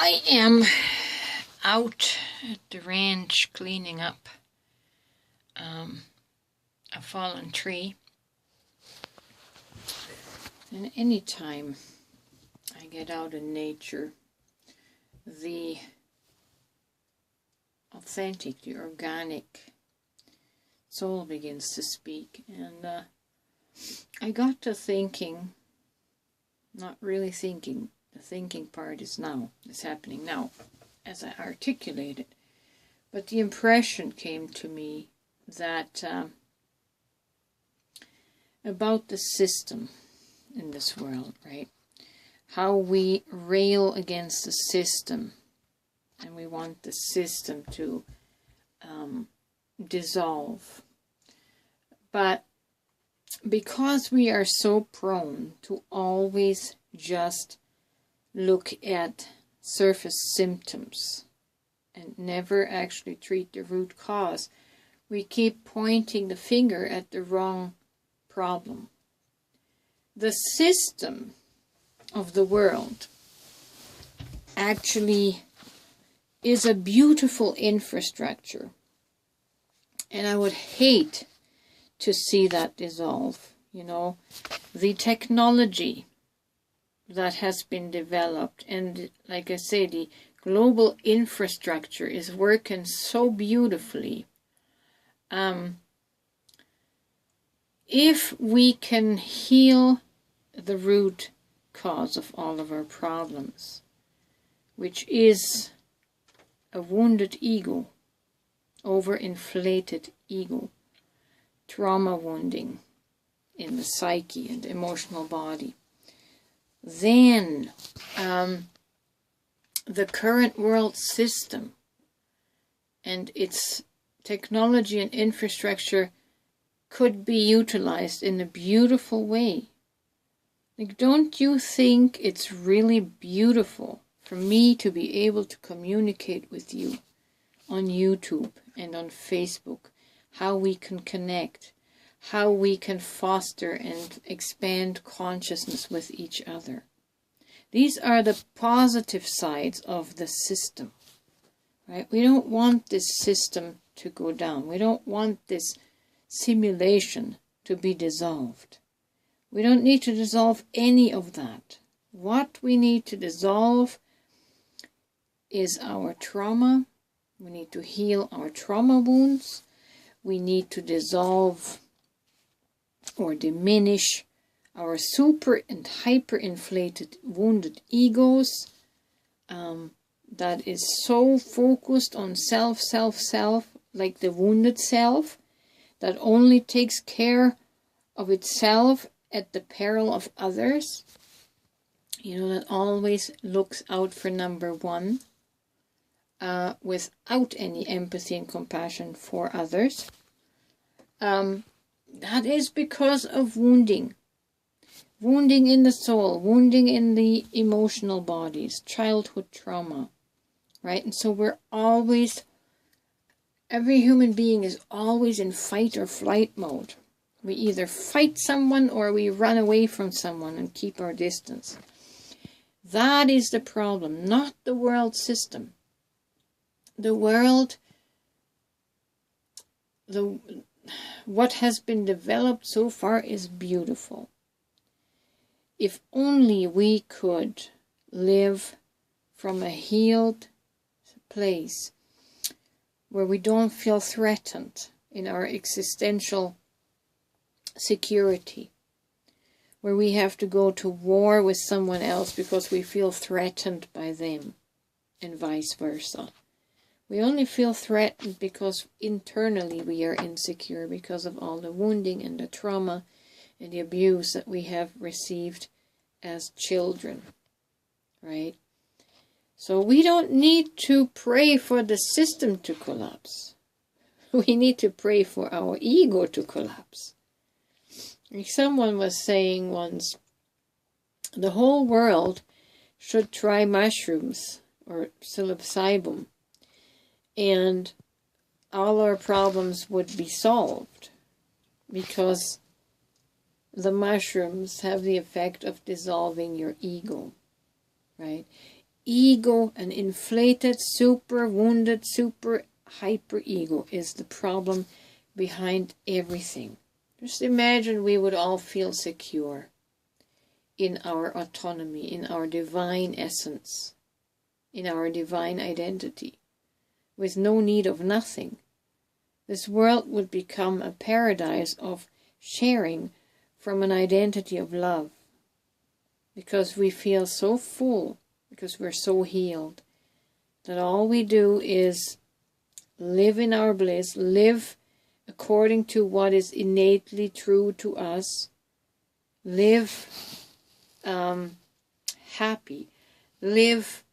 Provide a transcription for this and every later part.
I am out at the ranch cleaning up a fallen tree. And anytime I get out in nature, the authentic, the organic soul begins to speak. And I got to thinking, not really thinking, the thinking part is now, it's happening now, as I articulate it. But the impression came to me that about the system in this world, right? How we rail against the system, and we want the system to dissolve. But because we are so prone to always just look at surface symptoms and never actually treat the root cause, we keep pointing the finger at the wrong problem. The system of the world actually is a beautiful infrastructure, and I would hate to see that dissolve. You know, the technology that has been developed, and like I say, the global infrastructure is working so beautifully. If we can heal the root cause of all of our problems, which is a wounded ego, overinflated ego, trauma wounding in the psyche and the emotional body, then the current world system and its technology and infrastructure could be utilized in a beautiful way. Like, don't you think it's really beautiful for me to be able to communicate with you on YouTube and on Facebook, how we can connect, how we can foster and expand consciousness with each other? These are the positive sides of the system, right? We don't want this system to go down. We don't want this simulation to be dissolved. We don't need to dissolve any of that. What we need to dissolve is our trauma. We need to heal our trauma wounds. We need to dissolve or diminish our super and hyper-inflated wounded egos that is so focused on self, like the wounded self, that only takes care of itself at the peril of others. You know, that always looks out for number one, without any empathy and compassion for others. That is because of wounding. Wounding in the soul, wounding in the emotional bodies, childhood trauma, right? And so we're always, every human being is always in fight or flight mode. We either fight someone or we run away from someone and keep our distance. That is the problem, not the world system. The world, what has been developed so far is beautiful. If only we could live from a healed place where we don't feel threatened in our existential security, where we have to go to war with someone else because we feel threatened by them, and vice versa. We only feel threatened because internally we are insecure because of all the wounding and the trauma and the abuse that we have received as children, right? So we don't need to pray for the system to collapse. We need to pray for our ego to collapse. Like someone was saying once, the whole world should try mushrooms or psilocybin, and all our problems would be solved, because the mushrooms have the effect of dissolving your ego, right? ego, an inflated, super wounded, super hyper ego is the problem behind everything. Just imagine we would all feel secure in our autonomy, in our divine essence, in our divine identity, with no need of nothing. This world would become a paradise of sharing from an identity of love, because we feel so full, because we're so healed, that all we do is live in our bliss, live according to what is innately true to us, live happy, live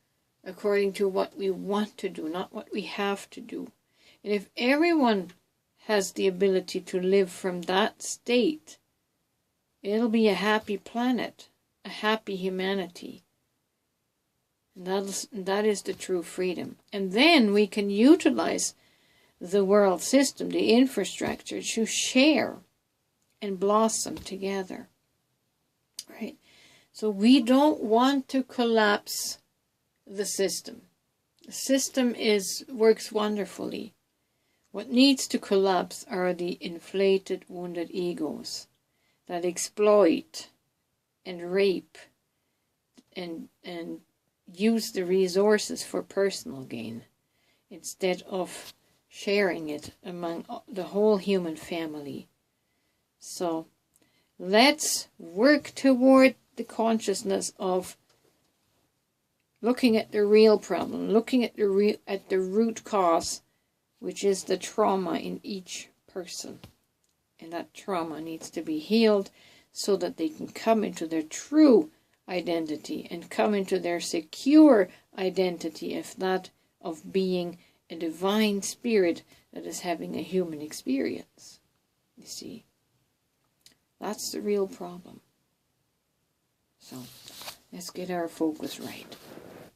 according to what we want to do, not what we have to do. And if everyone has the ability to live from that state, it'll be a happy planet, a happy humanity. And that is the true freedom. And then we can utilize the world system, the infrastructure, to share and blossom together. Right? So we don't want to collapse the system. The system works wonderfully. What needs to collapse are the inflated, wounded egos that exploit and rape and use the resources for personal gain instead of sharing it among the whole human family. So let's work toward the consciousness of looking at the real problem, looking at the root cause, which is the trauma in each person. And that trauma needs to be healed so that they can come into their true identity and come into their secure identity, if that of being a divine spirit that is having a human experience. You see, that's the real problem. So let's get our focus right.